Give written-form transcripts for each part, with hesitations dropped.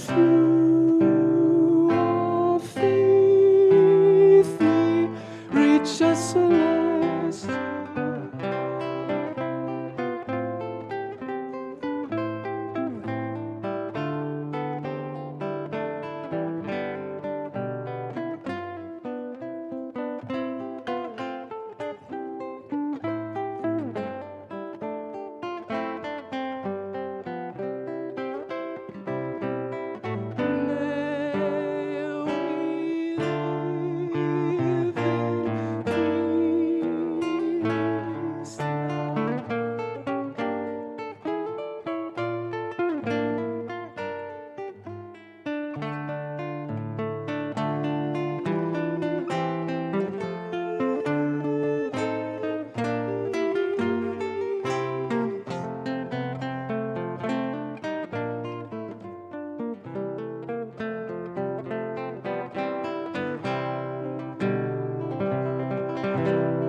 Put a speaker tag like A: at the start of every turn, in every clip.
A: through our faith we reach a celestial.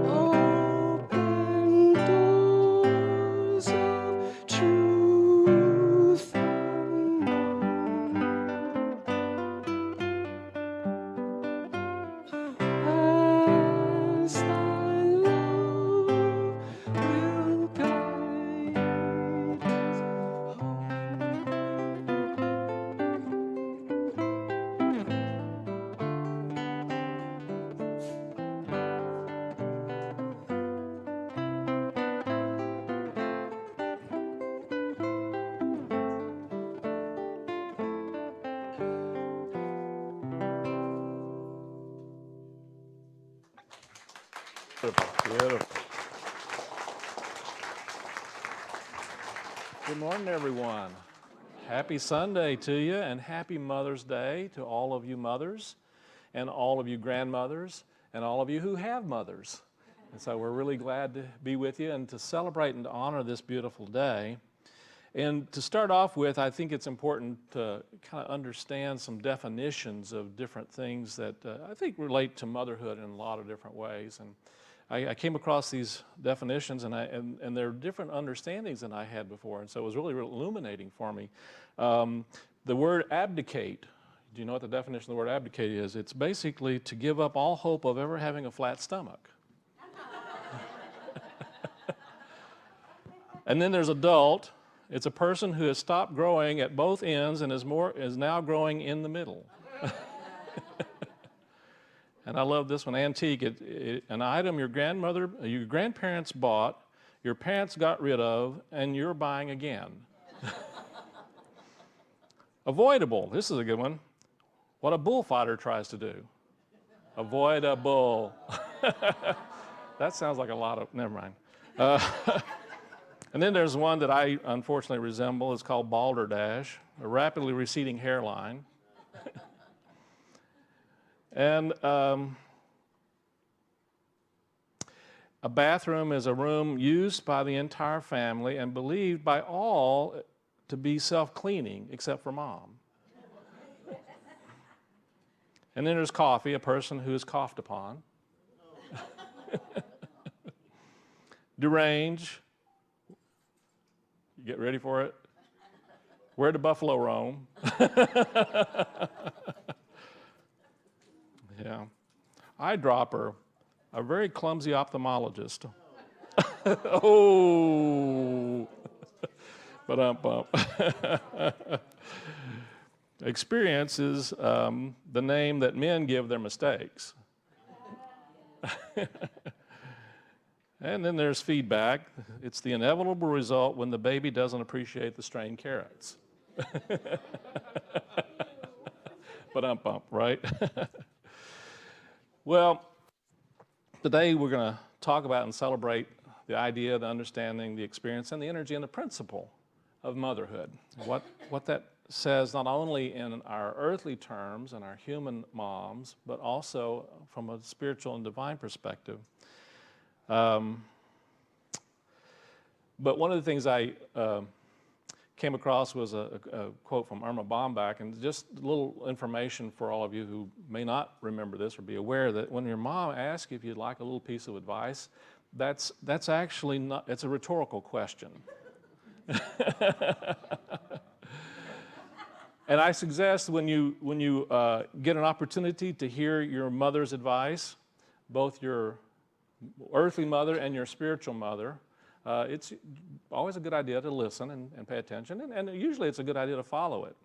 A: Open doors of truth and as thy love will guide us
B: Beautiful. Good morning, everyone. Happy Sunday to you, and happy Mother's Day to all of you mothers, and all of you grandmothers, and all of you who have mothers. And so we're really glad to be with you and to celebrate and to honor this beautiful day. And to start off with, I think it's important to kind of understand some definitions of different things that I think relate to motherhood in a lot of different ways. And I came across these definitions, and they're different understandings than I had before, and so it was really illuminating for me. The word abdicate, do you know what the definition of the word abdicate is? It's basically to give up all hope of ever having a flat stomach. And then there's adult. It's a person who has stopped growing at both ends and is now growing in the middle. And I love this one, antique. An item your grandparents bought, your parents got rid of, and you're buying again. Avoidable. This is a good one. What a bullfighter tries to do. Avoid a bull. That sounds like a lot of, never mind. And then there's one that I unfortunately resemble. It's called balderdash, a rapidly receding hairline. And a bathroom is a room used by the entire family and believed by all to be self-cleaning, except for mom. And then there's coffee, a person who is coughed upon. Derange. You get ready for it? Where did Buffalo roam? Yeah. Eyedropper, a very clumsy ophthalmologist. Oh. Ba-dum-bum. Experience is the name that men give their mistakes. And then there's feedback. It's the inevitable result when the baby doesn't appreciate the strained carrots. Ba-dum-bum, right? Well, today we're going to talk about and celebrate the idea, the understanding, the experience, and the energy and the principle of motherhood. What that says not only in our earthly terms and our human moms, but also from a spiritual and divine perspective. But one of the things I came across was a quote from Irma Bombach, and just a little information for all of you who may not remember this or be aware that when your mom asks you if you'd like a little piece of advice, that's actually not, it's a rhetorical question. And I suggest when you get an opportunity to hear your mother's advice, both your earthly mother and your spiritual mother, it's always a good idea to listen and pay attention, and usually it's a good idea to follow it.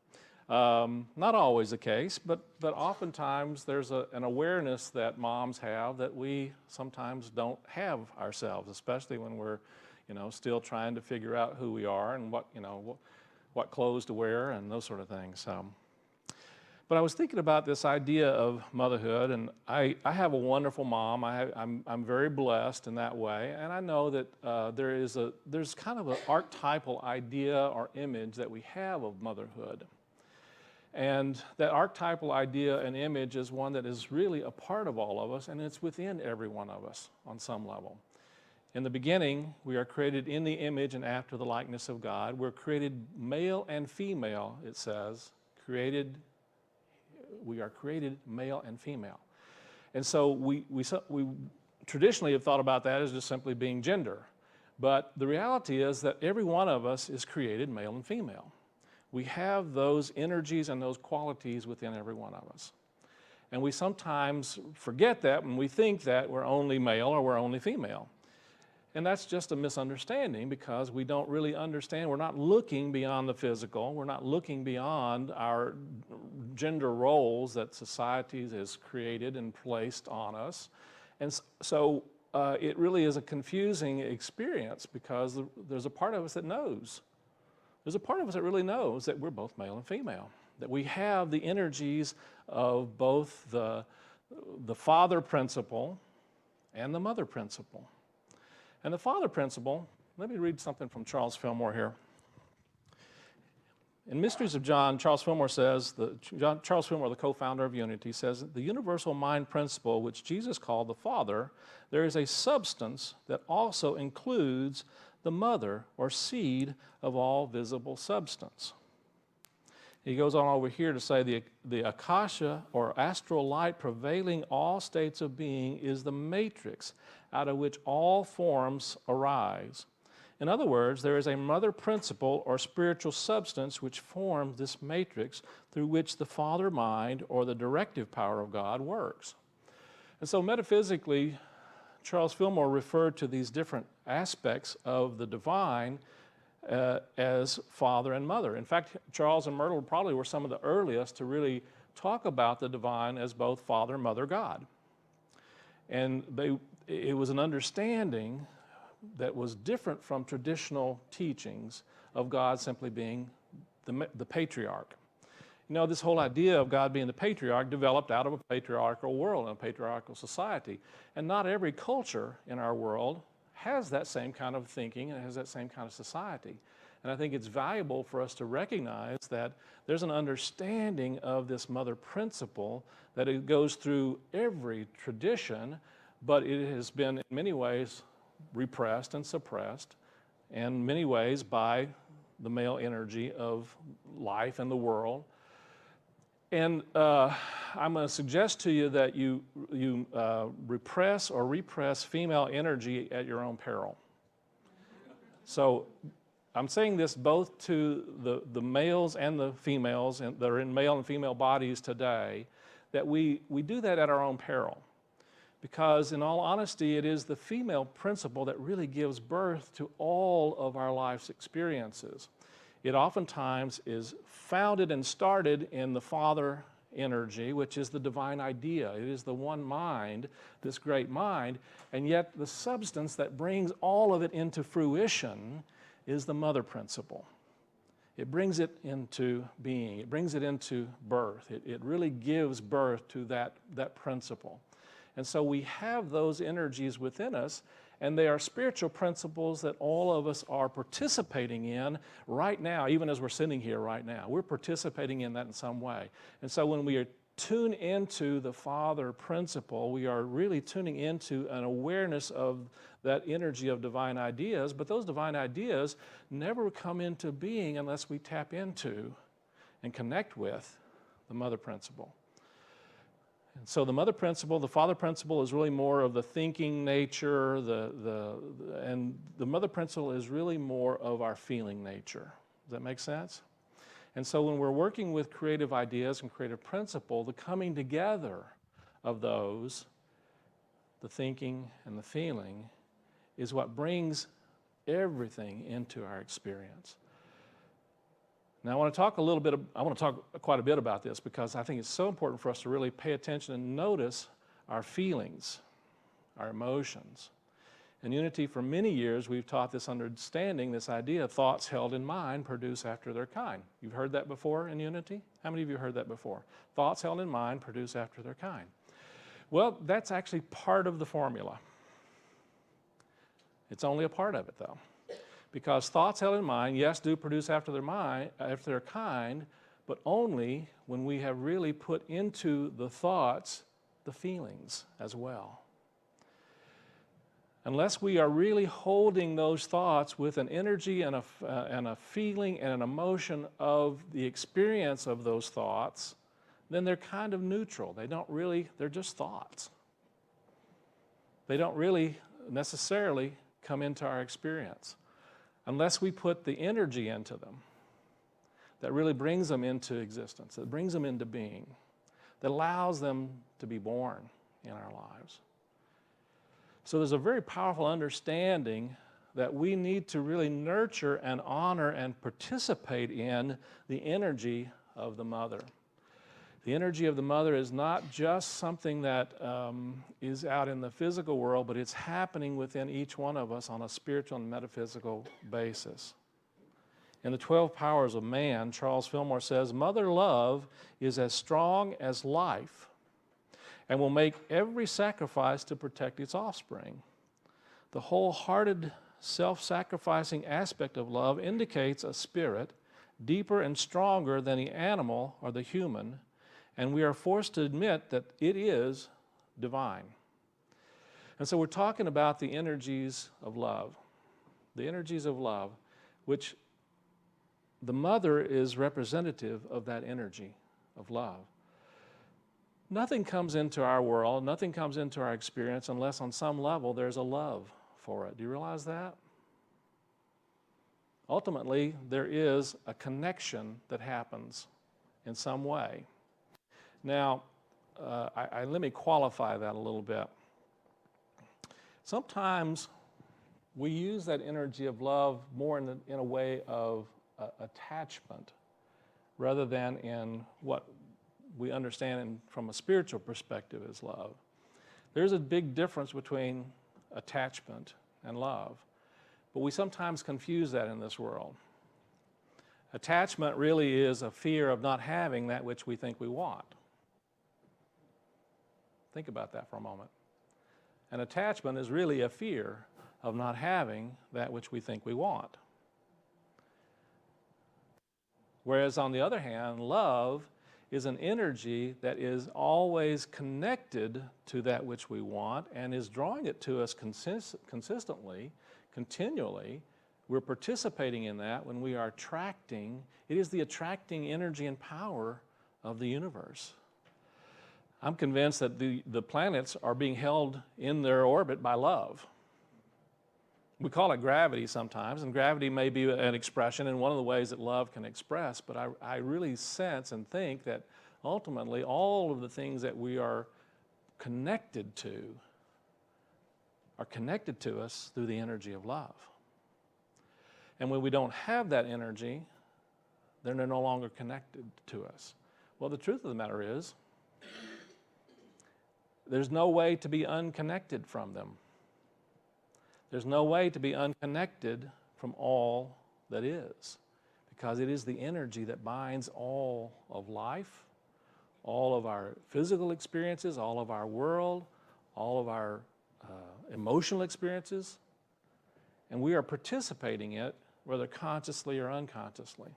B: Not always the case, but oftentimes there's an awareness that moms have that we sometimes don't have ourselves, especially when we're, still trying to figure out who we are and what clothes to wear and those sort of things. But I was thinking about this idea of motherhood, and I have a wonderful mom. I'm very blessed in that way, and I know that there's kind of an archetypal idea or image that we have of motherhood. And that archetypal idea and image is one that is really a part of all of us, and it's within every one of us on some level. In the beginning, we are created in the image and after the likeness of God. We're created male and female, it says. We are created male and female. And so we traditionally have thought about that as just simply being gender. But the reality is that every one of us is created male and female. We have those energies and those qualities within every one of us. And we sometimes forget that when we think that we're only male or we're only female. And that's just a misunderstanding because we don't really understand. We're not looking beyond the physical. We're not looking beyond our gender roles that society has created and placed on us. And so it really is a confusing experience because there's a part of us that knows. There's a part of us that really knows that we're both male and female, that we have the energies of both the father principle and the mother principle. And the father principle, let me read something from Charles Fillmore here. In Mysteries of John, Charles Fillmore says, Charles Fillmore, the co-founder of Unity, says, the universal mind principle, which Jesus called the Father, there is a substance that also includes the mother or seed of all visible substance. He goes on over here to say the akasha or astral light prevailing all states of being is the matrix out of which all forms arise. In other words, there is a mother principle or spiritual substance which forms this matrix through which the father mind or the directive power of God works. And so metaphysically, Charles Fillmore referred to these different aspects of the divine as father and mother. In fact, Charles and Myrtle probably were some of the earliest to really talk about the divine as both father, mother, God. And it was an understanding that was different from traditional teachings of God simply being the patriarch. This whole idea of God being the patriarch developed out of a patriarchal world and a patriarchal society. And not every culture in our world has that same kind of thinking and has that same kind of society. And I think it's valuable for us to recognize that there's an understanding of this mother principle, that it goes through every tradition, but it has been in many ways repressed and suppressed, in many ways by the male energy of life and the world. And I'm going to suggest to you that you repress or repress female energy at your own peril. So I'm saying this both to the males and the females that are in male and female bodies today, that we do that at our own peril. Because in all honesty, it is the female principle that really gives birth to all of our life's experiences. It oftentimes is founded and started in the father energy, which is the divine idea. It is the one mind, this great mind, and yet the substance that brings all of it into fruition is the mother principle. It brings it into being. It brings it into birth. It really gives birth to that principle. And so we have those energies within us, and they are spiritual principles that all of us are participating in right now, even as we're sitting here right now. We're participating in that in some way. And so when we are tuned into the Father principle, we are really tuning into an awareness of that energy of divine ideas, but those divine ideas never come into being unless we tap into and connect with the mother principle. And so the mother principle, the father principle is really more of the thinking nature, and the mother principle is really more of our feeling nature. Does that make sense? And so when we're working with creative ideas and creative principle, the coming together of those, the thinking and the feeling, is what brings everything into our experience. Now I want to talk quite a bit about this because I think it's so important for us to really pay attention and notice our feelings, our emotions. In Unity, for many years, we've taught this understanding, this idea of thoughts held in mind produce after their kind. You've heard that before in Unity? How many of you heard that before? Thoughts held in mind produce after their kind. Well, that's actually part of the formula. It's only a part of it, though. Because thoughts held in mind, yes, do produce after their kind, but only when we have really put into the thoughts the feelings as well. Unless we are really holding those thoughts with an energy and a feeling and an emotion of the experience of those thoughts, then they're kind of neutral. They're just thoughts. They don't really necessarily come into our experience unless we put the energy into them that really brings them into existence, that brings them into being, that allows them to be born in our lives. So there's a very powerful understanding that we need to really nurture and honor and participate in the energy of the mother. The energy of the mother is not just something that is out in the physical world, but it's happening within each one of us on a spiritual and metaphysical basis. In the 12 Powers of Man, Charles Fillmore says, "Mother love is as strong as life and will make every sacrifice to protect its offspring. The wholehearted, self-sacrificing aspect of love indicates a spirit deeper and stronger than the animal or the human, and we are forced to admit that it is divine." And so we're talking about the energies of love, which the mother is representative of that energy of love. Nothing comes into our world, nothing comes into our experience unless on some level there's a love for it. Do you realize that? Ultimately, there is a connection that happens in some way. Now, let me qualify that a little bit. Sometimes we use that energy of love more in a way of attachment rather than in what we understand from a spiritual perspective as love. There's a big difference between attachment and love, but we sometimes confuse that in this world. Attachment really is a fear of not having that which we think we want. Think about that for a moment. An attachment is really a fear of not having that which we think we want. Whereas on the other hand, love is an energy that is always connected to that which we want and is drawing it to us consistently, continually. We're participating in that when we are attracting. It is the attracting energy and power of the universe. I'm convinced that the planets are being held in their orbit by love. We call it gravity sometimes, and gravity may be an expression in one of the ways that love can express, but I really sense and think that ultimately all of the things that we are connected to are connected to us through the energy of love. And when we don't have that energy, then they're no longer connected to us. Well, the truth of the matter is, there's no way to be unconnected from them. There's no way to be unconnected from all that is, because it is the energy that binds all of life, all of our physical experiences, all of our world, all of our emotional experiences, and we are participating in it, whether consciously or unconsciously.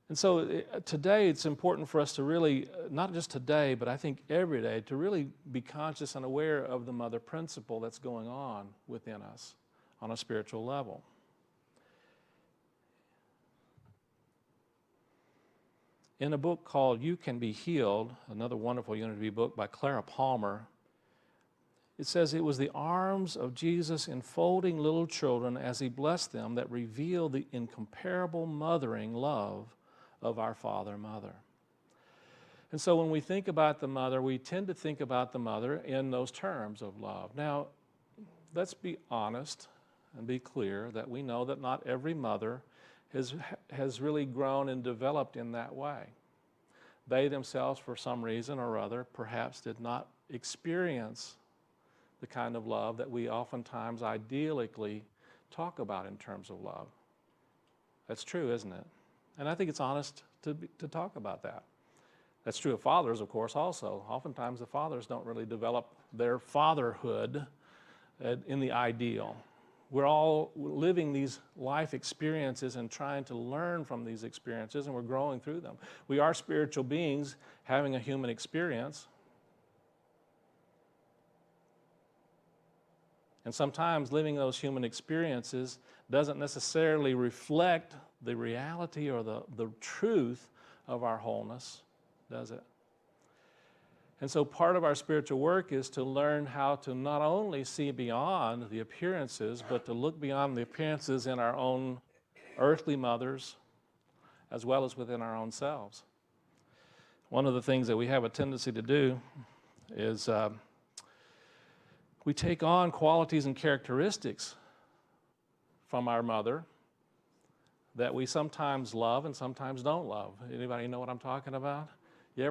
B: And so today it's important for us to really, not just today, but I think every day, to really be conscious and aware of the mother principle that's going on within us on a spiritual level. In a book called You Can Be Healed, another wonderful Unity book by Clara Palmer, It says it was the arms of Jesus enfolding little children as he blessed them that revealed the incomparable mothering love of our Father and Mother. And so when we think about the mother, we tend to think about the mother in those terms of love. Now, let's be honest and be clear that we know that not every mother has really grown and developed in that way. They themselves, for some reason or other, perhaps did not experience the kind of love that we oftentimes idyllically talk about in terms of love. That's true, isn't it? And I think it's honest to talk about that. That's true of fathers, of course, also. Oftentimes the fathers don't really develop their fatherhood in the ideal. We're all living these life experiences and trying to learn from these experiences, and we're growing through them. We are spiritual beings having a human experience. And sometimes living those human experiences doesn't necessarily reflect the reality or the truth of our wholeness, does it? And so part of our spiritual work is to learn how to not only see beyond the appearances, but to look beyond the appearances in our own earthly mothers, as well as within our own selves. One of the things that we have a tendency to do is we take on qualities and characteristics from our mother that we sometimes love and sometimes don't love. Anybody know what I'm talking about? You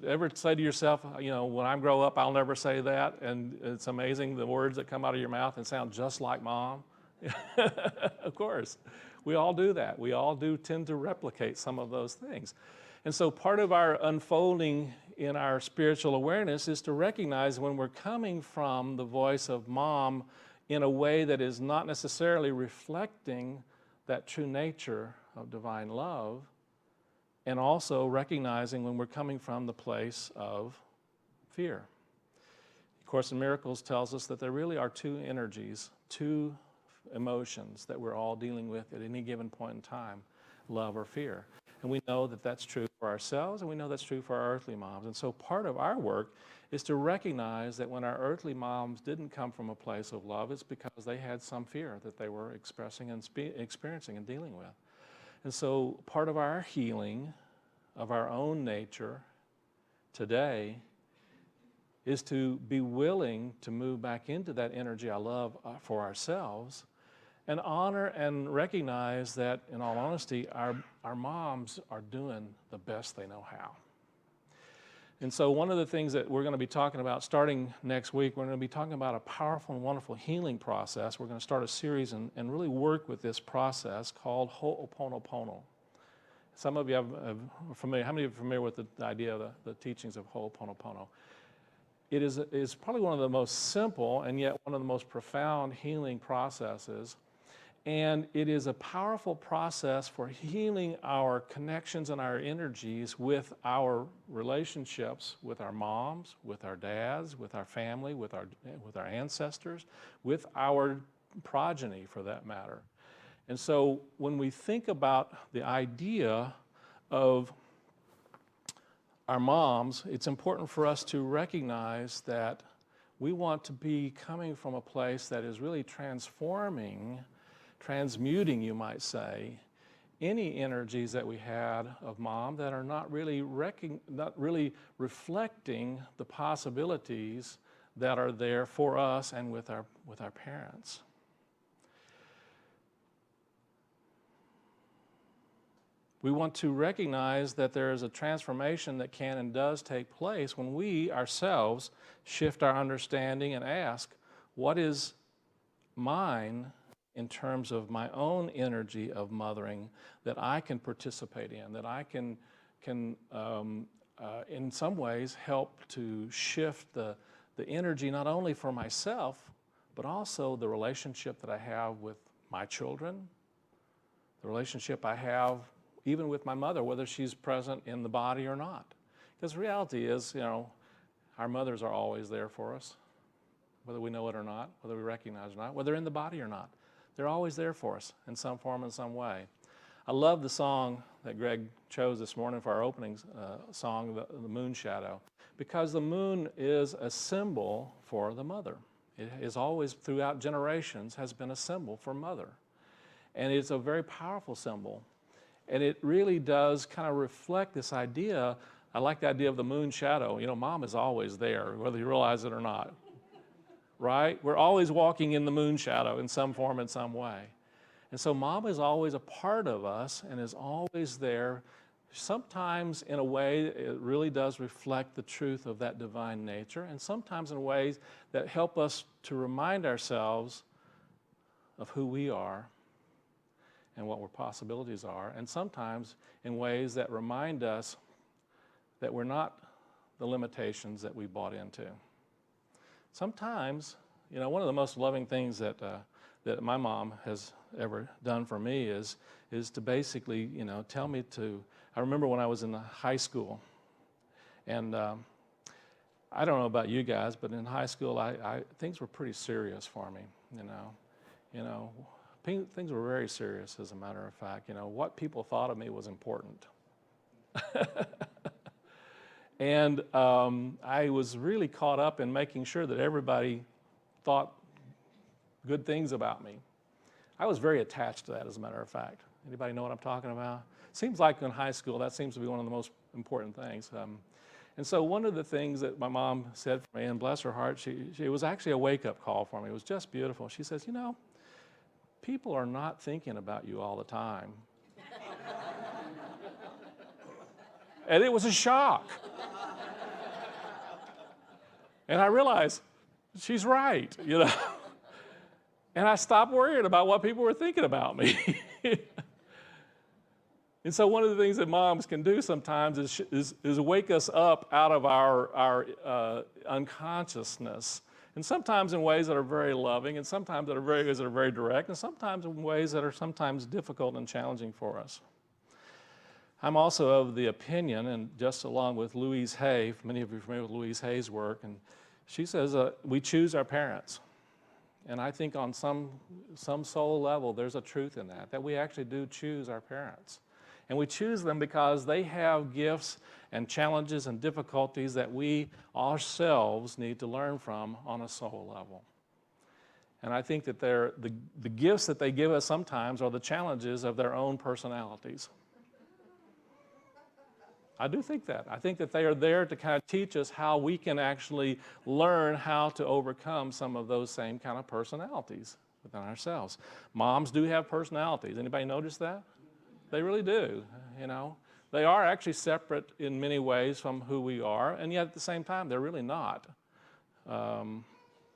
B: ever say to yourself, when I grow up, I'll never say that, and it's amazing the words that come out of your mouth and sound just like mom? Of course, we all do that. We all do tend to replicate some of those things. And so part of our unfolding in our spiritual awareness is to recognize when we're coming from the voice of mom in a way that is not necessarily reflecting that true nature of divine love, and also recognizing when we're coming from the place of fear. Of Course in Miracles tells us that there really are two energies, two emotions that we're all dealing with at any given point in time, love or fear. And we know that that's true for ourselves, and we know that's true for our earthly moms. And so part of our work is to recognize that when our earthly moms didn't come from a place of love, it's because they had some fear that they were expressing and experiencing and dealing with. And so part of our healing of our own nature today is to be willing to move back into that energy of love for ourselves and honor and recognize that, in all honesty, our moms are doing the best they know how. And so one of the things that we're going to be talking about starting next week, we're going to be talking about a powerful and wonderful healing process. We're going to start a series and really work with this process called Ho'oponopono. Some of you are familiar. How many of you are familiar with the idea of the teachings of Ho'oponopono? It is probably one of the most simple and yet one of the most profound healing processes. And it is a powerful process for healing our connections and our energies with our relationships with our moms, with our dads, with our family, with our ancestors, with our progeny for that matter. And so when we think about the idea of our moms, it's important for us to recognize that we want to be coming from a place that is really transforming, transmuting, you might say, any energies that we had of mom that are not really reflecting the possibilities that are there for us and with our parents. We want to recognize that there is a transformation that can and does take place when we ourselves shift our understanding and ask, what is mine in terms of my own energy of mothering that I can participate in, that I can in some ways help to shift the energy not only for myself, but also the relationship that I have with my children, the relationship I have even with my mother, whether she's present in the body or not. Because the reality is, our mothers are always there for us, whether we know it or not, whether we recognize it or not, whether in the body or not. They're always there for us in some form, in some way. I love the song that Greg chose this morning for our opening song, the moon shadow, because the moon is a symbol for the mother. It is always, throughout generations, has been a symbol for mother. And it's a very powerful symbol. And it really does kind of reflect this idea. I like the idea of the moon shadow. You know, mom is always there, whether you realize it or not. Right? We're always walking in the moon shadow in some form, in some way. And so mom is always a part of us and is always there, sometimes in a way it really does reflect the truth of that divine nature, and sometimes in ways that help us to remind ourselves of who we are and what our possibilities are, and sometimes in ways that remind us that we're not the limitations that we bought into. Sometimes, you know, one of the most loving things that my mom has ever done for me is to basically, you know, tell me to. I remember when I was in high school, and I don't know about you guys, but in high school, things were pretty serious for me. Things were very serious. As a matter of fact, you know, what people thought of me was important. And I was really caught up in making sure that everybody thought good things about me. I was very attached to that, as a matter of fact. Anybody know what I'm talking about? Seems like in high school, that seems to be one of the most important things. And so one of the things that my mom said for me, and bless her heart, it was actually a wake-up call for me. It was just beautiful. She says, you know, people are not thinking about you all the time. And it was a shock. And I realized she's right, you know. And I stopped worrying about what people were thinking about me. And so one of the things that moms can do sometimes is wake us up out of our unconsciousness, and sometimes in ways that are very loving, and sometimes that are very direct, and sometimes in ways that are sometimes difficult and challenging for us. I'm also of the opinion, and just along with Louise Hay, many of you are familiar with Louise Hay's work, and she says we choose our parents. And I think on some soul level, there's a truth in that we actually do choose our parents. And we choose them because they have gifts and challenges and difficulties that we ourselves need to learn from on a soul level. And I think that the gifts that they give us sometimes are the challenges of their own personalities. I do think that. I think that they are there to kind of teach us how we can actually learn how to overcome some of those same kind of personalities within ourselves. Moms do have personalities. Anybody notice that? They really do, you know. They are actually separate in many ways from who we are, and yet at the same time, they're really not.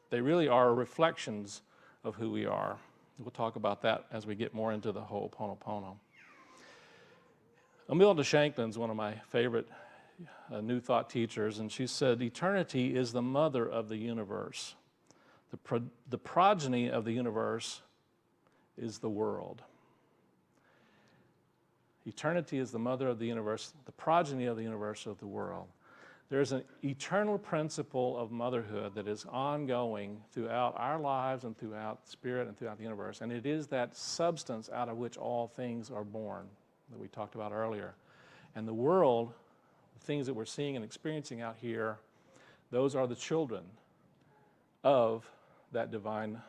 B: They really are reflections of who we are. We'll talk about that as we get more into the whole Ho'oponopono. Imelda Shanklin's one of my favorite New Thought teachers, and she said, eternity is the mother of the universe. The progeny of the universe is the world. Eternity is the mother of the universe, the progeny of the universe of the world. There's an eternal principle of motherhood that is ongoing throughout our lives and throughout spirit and throughout the universe, and it is that substance out of which all things are born that we talked about earlier. And the world, the things that we're seeing and experiencing out here, those are the children of that divine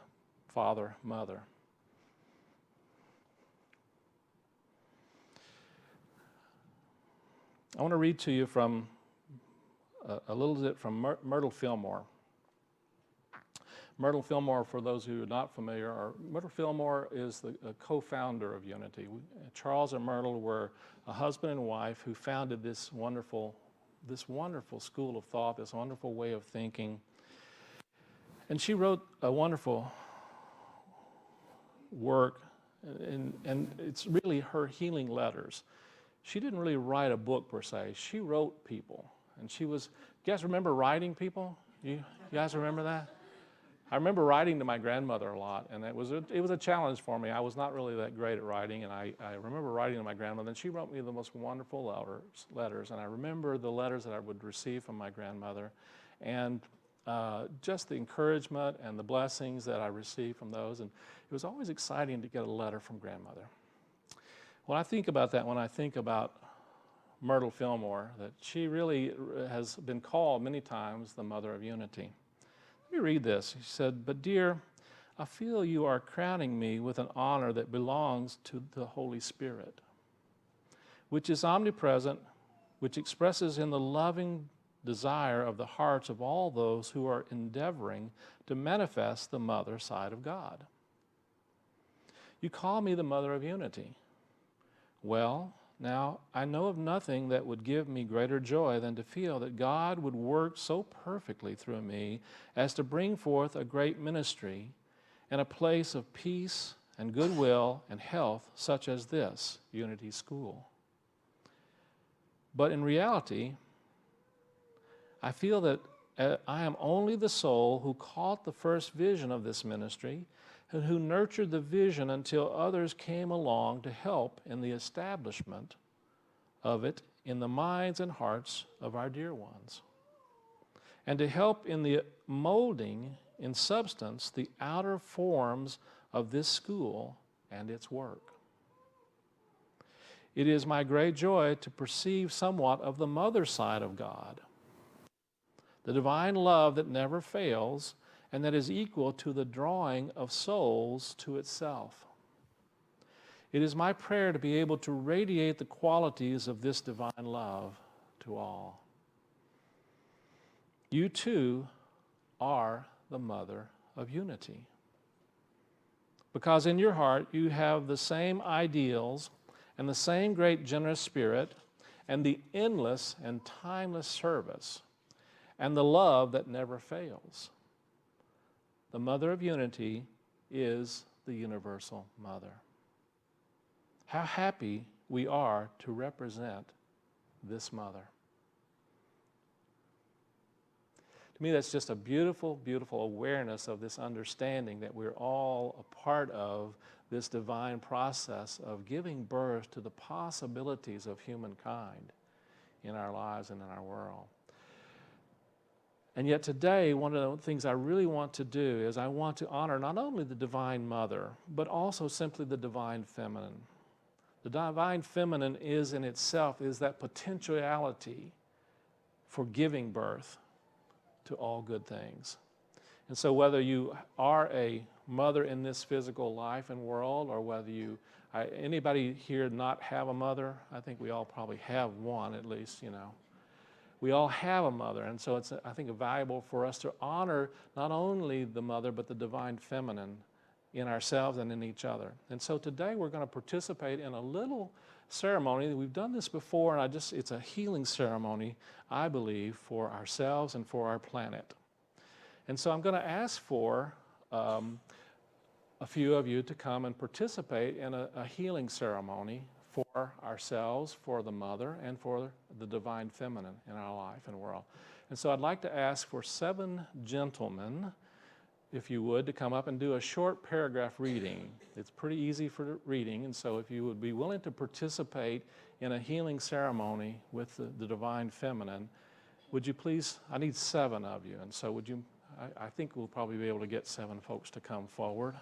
B: Father, Mother. I want to read to you from a little bit from Myrtle Fillmore. Myrtle Fillmore, for those who are not familiar, Myrtle Fillmore is the co-founder of Unity. Charles and Myrtle were a husband and wife who founded this wonderful school of thought, this wonderful way of thinking. And she wrote a wonderful work, and it's really her healing letters. She didn't really write a book per se. She wrote people, and she was. You guys remember writing people? You guys remember that? I remember writing to my grandmother a lot, and it was a challenge for me. I was not really that great at writing, and I remember writing to my grandmother, and she wrote me the most wonderful letters. And I remember the letters that I would receive from my grandmother, and just the encouragement and the blessings that I received from those. And it was always exciting to get a letter from grandmother. When I think about that, when I think about Myrtle Fillmore, that she really has been called many times the Mother of Unity. Let me read this. She said, "But dear, I feel you are crowning me with an honor that belongs to the Holy Spirit, which is omnipresent, which expresses in the loving desire of the hearts of all those who are endeavoring to manifest the mother side of God. You call me the Mother of Unity. Well, now, I know of nothing that would give me greater joy than to feel that God would work so perfectly through me as to bring forth a great ministry and a place of peace and goodwill and health such as this Unity School. But in reality, I feel that I am only the soul who caught the first vision of this ministry and who nurtured the vision until others came along to help in the establishment of it in the minds and hearts of our dear ones, and to help in the molding in substance the outer forms of this school and its work. It is my great joy to perceive somewhat of the mother side of God, the divine love that never fails and that is equal to the drawing of souls to itself. It is my prayer to be able to radiate the qualities of this divine love to all. You too are the Mother of Unity, because in your heart you have the same ideals and the same great generous spirit and the endless and timeless service and the love that never fails. The Mother of Unity is the universal mother. How happy we are to represent this mother. To me, that's just a beautiful, beautiful awareness of this understanding that we're all a part of this divine process of giving birth to the possibilities of humankind in our lives and in our world. And yet today, one of the things I really want to do is I want to honor not only the Divine Mother, but also simply the Divine Feminine. The Divine Feminine is in itself, is that potentiality for giving birth to all good things. And so whether you are a mother in this physical life and world, or whether anybody here not have a mother, I think we all probably have one at least, We all have a mother, and so it's, I think, valuable for us to honor not only the mother, but the divine feminine in ourselves and in each other. And so today we're going to participate in a little ceremony. We've done this before, and it's a healing ceremony, I believe, for ourselves and for our planet. And so I'm going to ask for a few of you to come and participate in a healing ceremony for ourselves, for the mother, and for the divine feminine in our life and world. And so I'd like to ask for 7 gentlemen, if you would, to come up and do a short paragraph reading. It's pretty easy for reading, and so if you would be willing to participate in a healing ceremony with the divine feminine, would you please, I need 7 of you, and so would you, I think we'll probably be able to get 7 folks to come forward.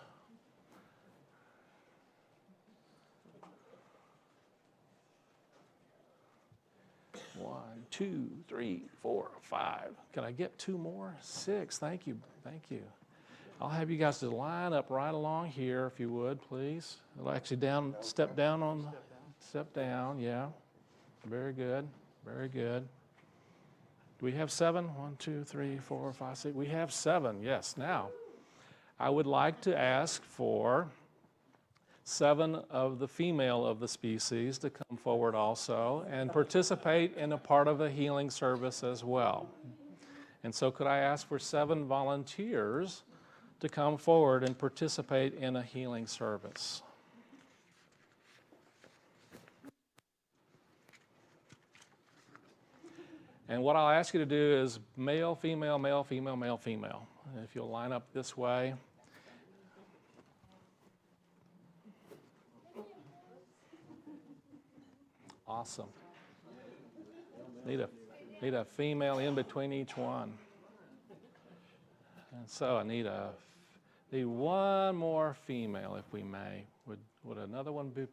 B: One, 2, 3, 4, 5. Can I get 2 more? 6. Thank you. Thank you. I'll have you guys to line up right along here, if you would, please. Actually, step down. Yeah. Very good. Very good. Do we have 7? 1, 2, 3, 4, 5, 6. We have 7. Yes. Now, I would like to ask for 7 of the female of the species to come forward also and participate in a part of a healing service as well. And so could I ask for 7 volunteers to come forward and participate in a healing service? And what I'll ask you to do is male, female, male, female, male, female. If you'll line up this way. Awesome. Need a female in between each one. And so I need one more female, if we may. Would another one be?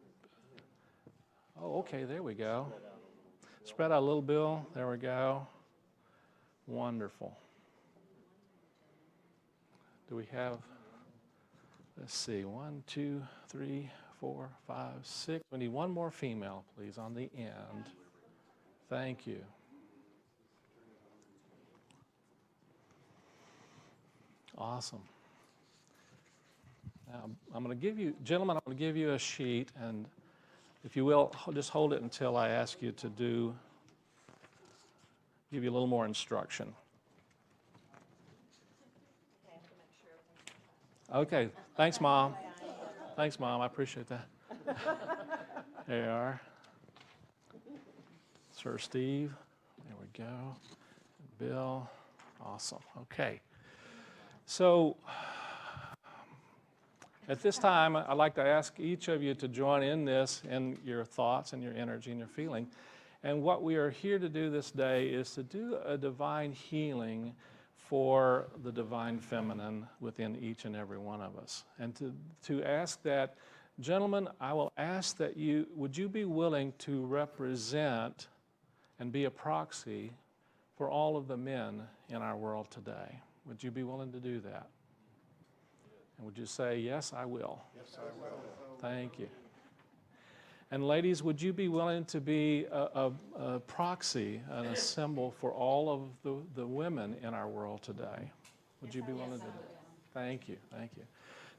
B: okay, there we go. Spread out a little, Bill. There we go. Wonderful. Do we have, let's see, 1, 2, 3, 4, 5, 6. We need one more female, please, on the end. Thank you. Awesome. Now, I'm going to give you, gentlemen, I'm going to give you a sheet, and if you will, just hold it until I ask you to give you a little more instruction. Okay, thanks, Mom. Thanks, Mom, I appreciate that. There you are. Sir Steve, there we go. Bill, awesome, okay. So, at this time, I'd like to ask each of you to join in this in your thoughts and your energy and your feeling. And what we are here to do this day is to do a divine healing for the divine feminine within each and every one of us. And to ask that, gentlemen, I will ask that would you be willing to represent and be a proxy for all of the men in our world today? Would you be willing to do that? And would you say, yes, I will?
C: Yes, I will.
B: Thank you. And ladies, would you be willing to be a proxy and a symbol for all of the women in our world today? Would you be willing to do that? Thank you, thank you.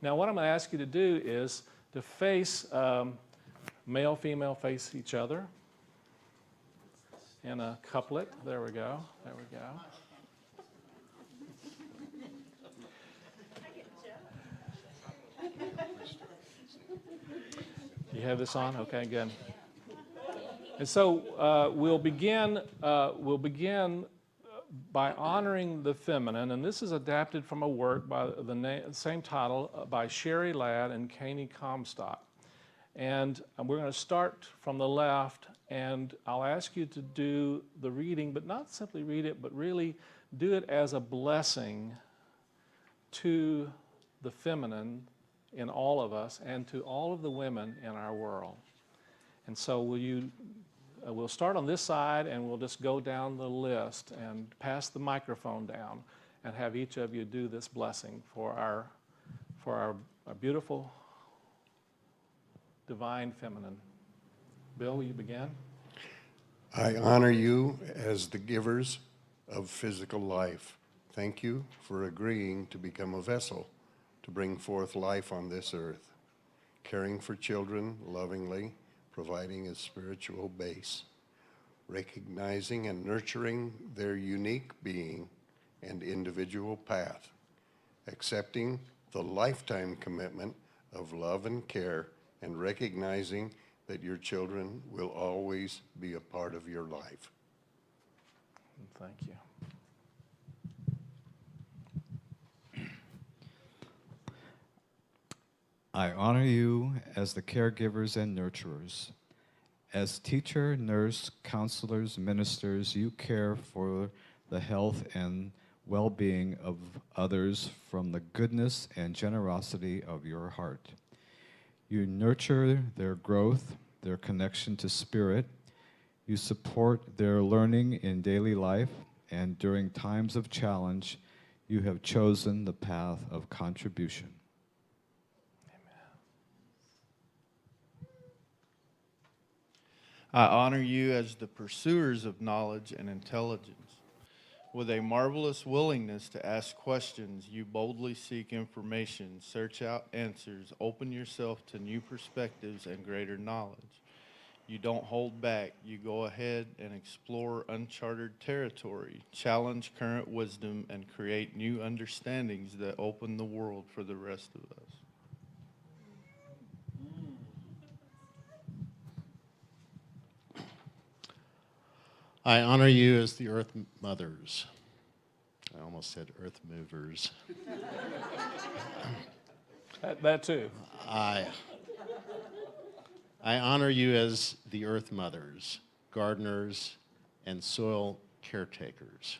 B: Now what I'm going to ask you to do is to face, male, female face each other in a couplet. There we go, there we go. You have this on? Okay, good. And so we'll begin by honoring the feminine, and this is adapted from a work by the same title by Sherry Ladd and Caney Comstock. And we're going to start from the left, and I'll ask you to do the reading, but not simply read it, but really do it as a blessing to the feminine in all of us and to all of the women in our world. And so we'll start on this side, and we'll just go down the list and pass the microphone down and have each of you do this blessing for our beautiful divine feminine. Bill, will you begin?
C: I honor you as the givers of physical life. Thank you for agreeing to become a vessel to bring forth life on this earth, caring for children lovingly, providing a spiritual base, recognizing and nurturing their unique being and individual path, accepting the lifetime commitment of love and care, and recognizing that your children will always be a part of your life.
B: Thank you.
D: I honor you as the caregivers and nurturers. As teacher, nurse, counselors, ministers, you care for the health and well-being of others from the goodness and generosity of your heart. You nurture their growth, their connection to spirit. You support their learning in daily life, and during times of challenge, you have chosen the path of contribution.
E: I honor you as the pursuers of knowledge and intelligence. With a marvelous willingness to ask questions, you boldly seek information, search out answers, open yourself to new perspectives and greater knowledge. You don't hold back. You go ahead and explore uncharted territory, challenge current wisdom, and create new understandings that open the world for the rest of us.
C: I honor you as the earth mothers. I almost said earth movers.
B: That too.
C: I honor you as the earth mothers, gardeners, and soil caretakers.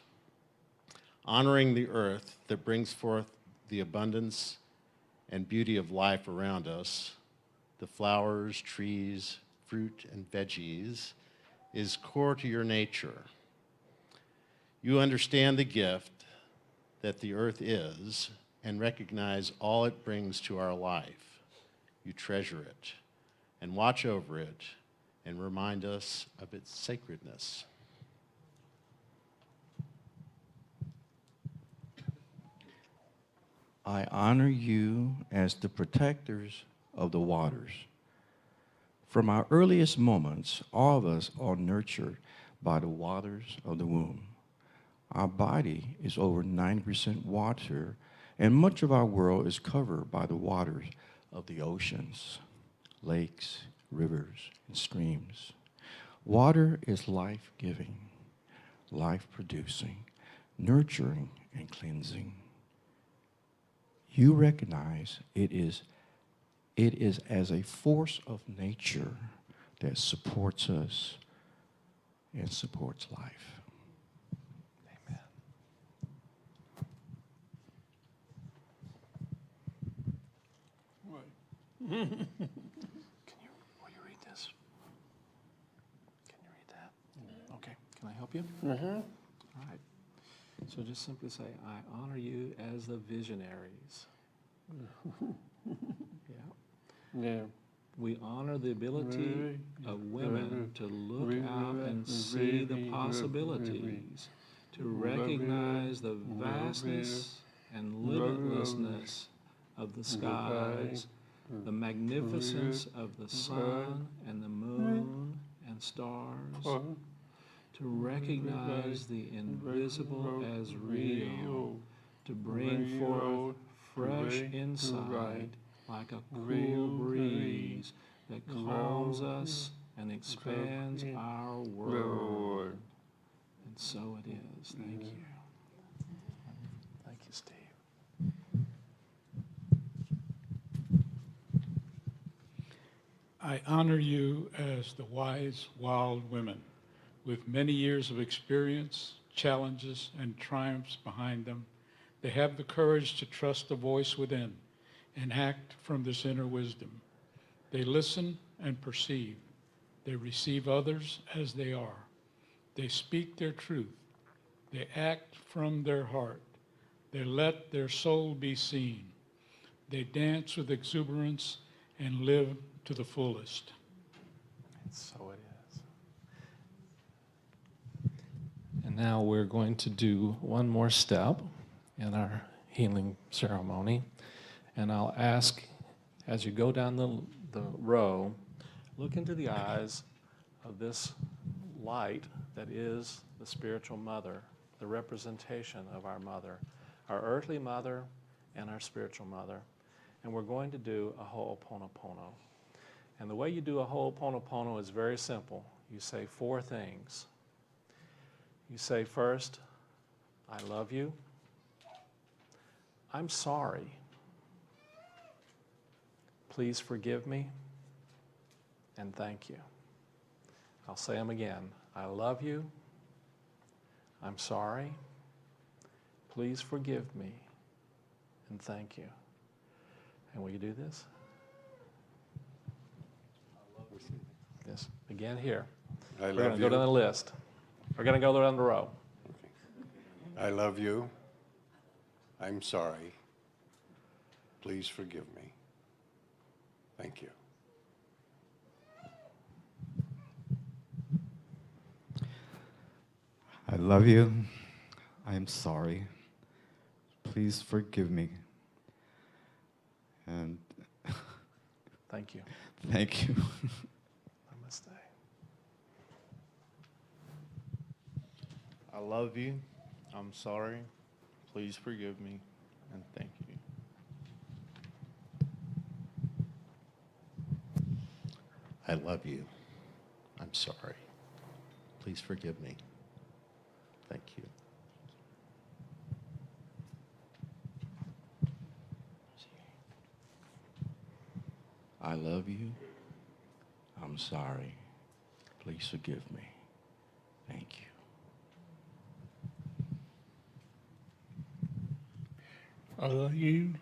C: Honoring the earth that brings forth the abundance and beauty of life around us, the flowers, trees,
F: fruit and veggies is core to your nature. You understand the gift that the earth is and recognize all it brings to our life. You treasure it and watch over it and remind us of its sacredness.
G: I honor you as the protectors of the waters. From our earliest moments, all of us are nurtured by the waters of the womb. Our body is over 90% water, and much of our world is covered by the waters of the oceans, lakes, rivers, and streams. Water is life-giving, life-producing, nurturing, and cleansing. You recognize it is as a force of nature that supports us and supports life.
B: Amen. Will you read this? Can you read that? Okay. Can I help you? Mm-hmm. All right. So just simply say, I honor you as the visionaries. Yeah.
A: Yeah.
B: We honor the ability of women to look out and see the possibilities, to recognize the vastness and limitlessness of the skies, the magnificence of the sun and the moon and stars, to recognize the invisible as real, to bring forth fresh insight like a cool breeze that calms us and expands our world. And so it is. Thank you. Thank you, Steve.
H: I honor you as the wise, wild women with many years of experience, challenges, and triumphs behind them. They have the courage to trust the voice within and act from this inner wisdom. They listen and perceive. They receive others as they are. They speak their truth. They act from their heart. They let their soul be seen. They dance with exuberance and live to the fullest.
B: And so it is. And now we're going to do one more step in our healing ceremony. And I'll ask, as you go down the row, look into the eyes of this light that is the spiritual mother, the representation of our mother, our earthly mother and our spiritual mother. And we're going to do a ho'oponopono. And the way you do a ho'oponopono is very simple. You say 4 things. You say first, I love you. I'm sorry. Please forgive me, and thank you. I'll say them again. I love you. I'm sorry. Please forgive me, and thank you. And will you do this? Yes. Again here. We're going to go down the list. We're going to go down the row.
C: I love you. I'm sorry. Please forgive me. Thank you.
D: I love you. I am sorry. Please forgive me. And
B: Thank you.
D: thank you.
B: Namaste.
E: I love you. I'm sorry. Please forgive me. And thank you.
F: I love you. I'm sorry. Please forgive me. Thank you.
G: I love you. I'm sorry. Please forgive me. Thank you.
H: I love you.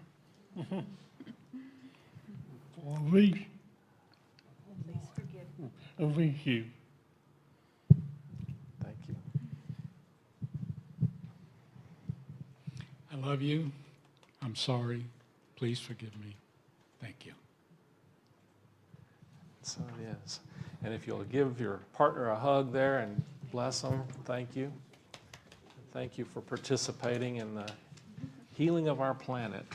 H: For me.
I: Please forgive me.
E: over you.
B: Thank you.
H: I love you. I'm sorry. Please forgive me. Thank you.
B: So it is. And if you'll give your partner a hug there and bless them, thank you. Thank you for participating in the healing of our planet.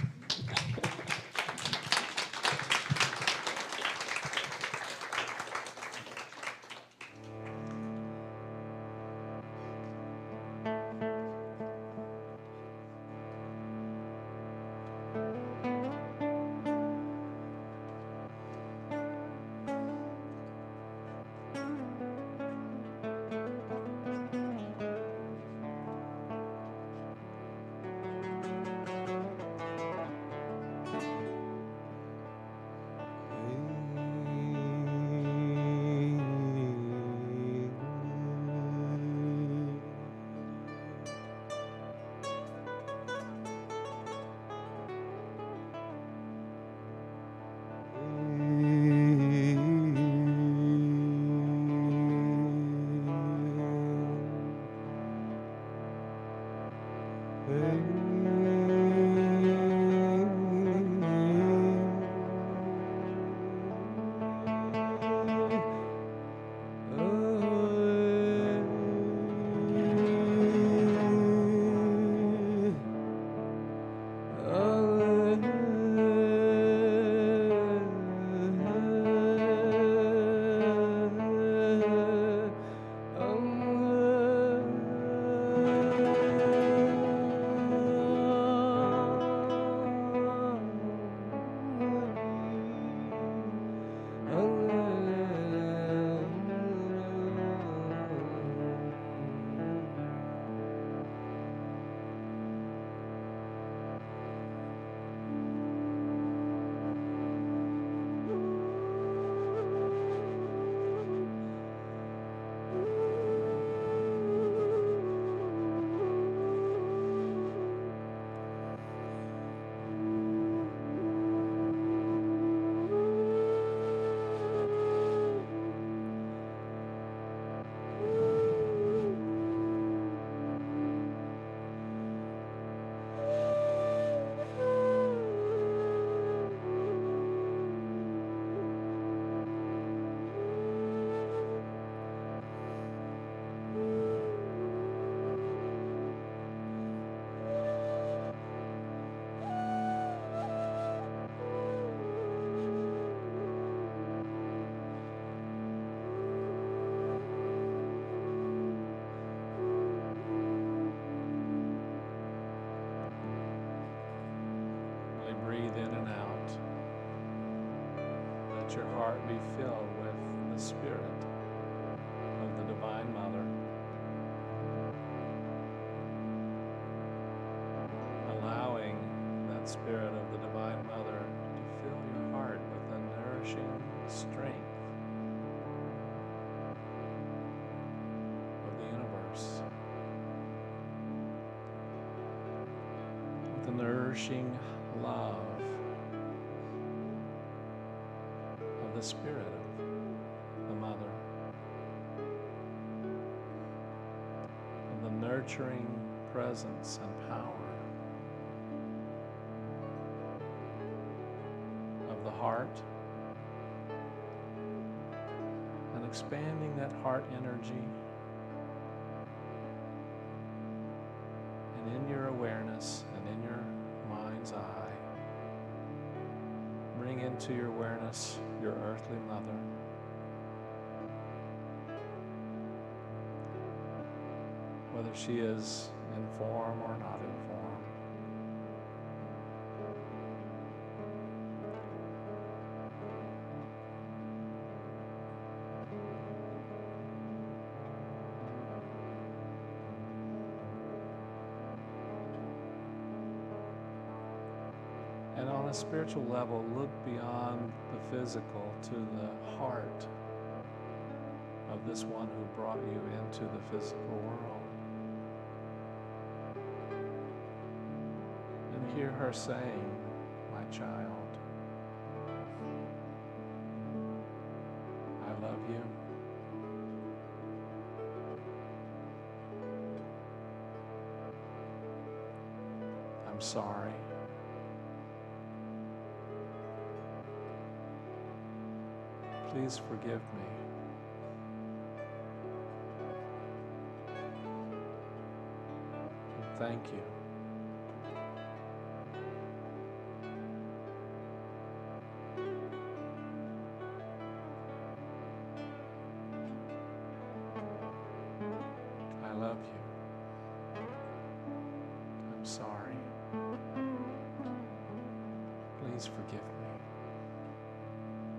B: Breathe in and out. Let your heart be filled with the Spirit of the Divine Mother, allowing that Spirit of the Divine Mother to fill your heart with the nourishing strength of the universe, with the nourishing love of the Spirit of the Mother, of the nurturing presence and power of the heart, and expanding that heart energy, and in your awareness and in your mind's eye, bring into your awareness your earthly mother. Whether she is in form or not in form. And on a spiritual level, look beyond the physical to the heart of this one who brought you into the physical world. And hear her saying, "My child, I love you. sorry. Please forgive me. And thank you. I love you. I'm sorry. Please forgive me.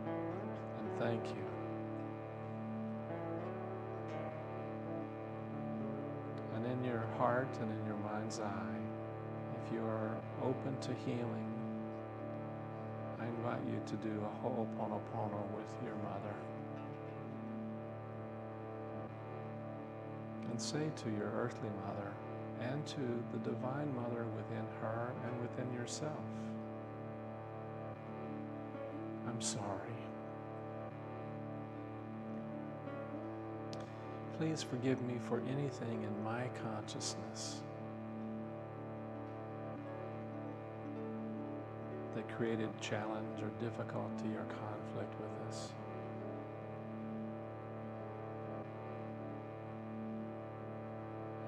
B: And thank you. And in your heart and in your mind's eye, if you are open to healing, I invite you to do a Ho'oponopono with your mother. And say to your earthly mother and to the divine mother within her and within yourself, I'm sorry. Please forgive me for anything in my consciousness that created challenge or difficulty or conflict with us.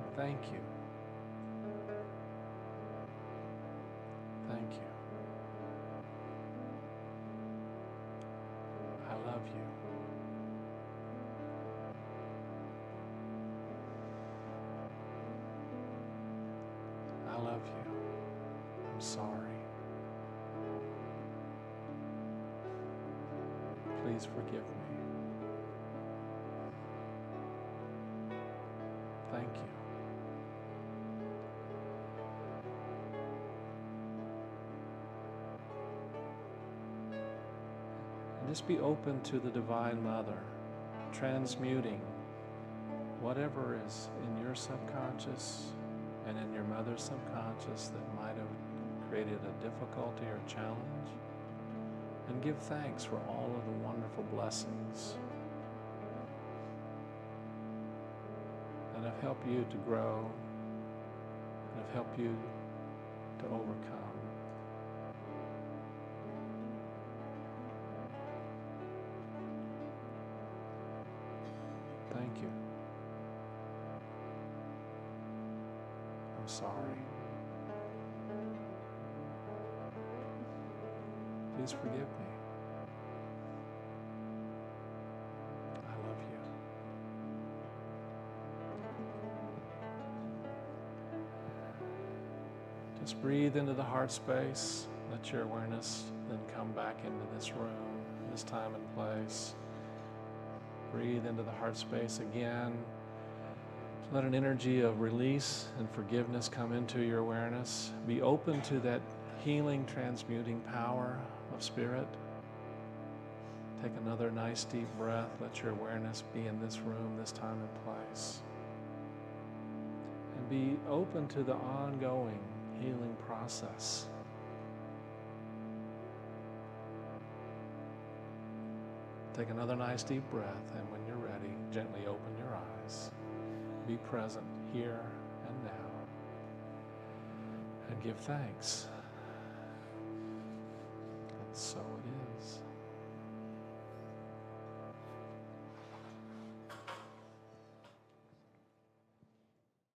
B: And thank you. Thank you. I love you. I love you. I'm sorry. Please forgive me. Thank you. And just be open to the Divine Mother, transmuting whatever is in your subconscious and in your mother's subconscious that might have created a difficulty or challenge. And give thanks for all of the wonderful blessings that have helped you to grow, and have helped you to overcome. Thank you. I'm sorry. Please forgive me. I love you. Just breathe into the heart space. Let your awareness then come back into this room, this time and place. Breathe into the heart space again. Let an energy of release and forgiveness come into your awareness. Be open to that healing, transmuting power of spirit. Take another nice deep breath. Let your awareness be in this room, this time and place. And be open to the ongoing healing process. Take another nice deep breath, and when you're ready, gently open your eyes. Be present here and now, and give thanks. And so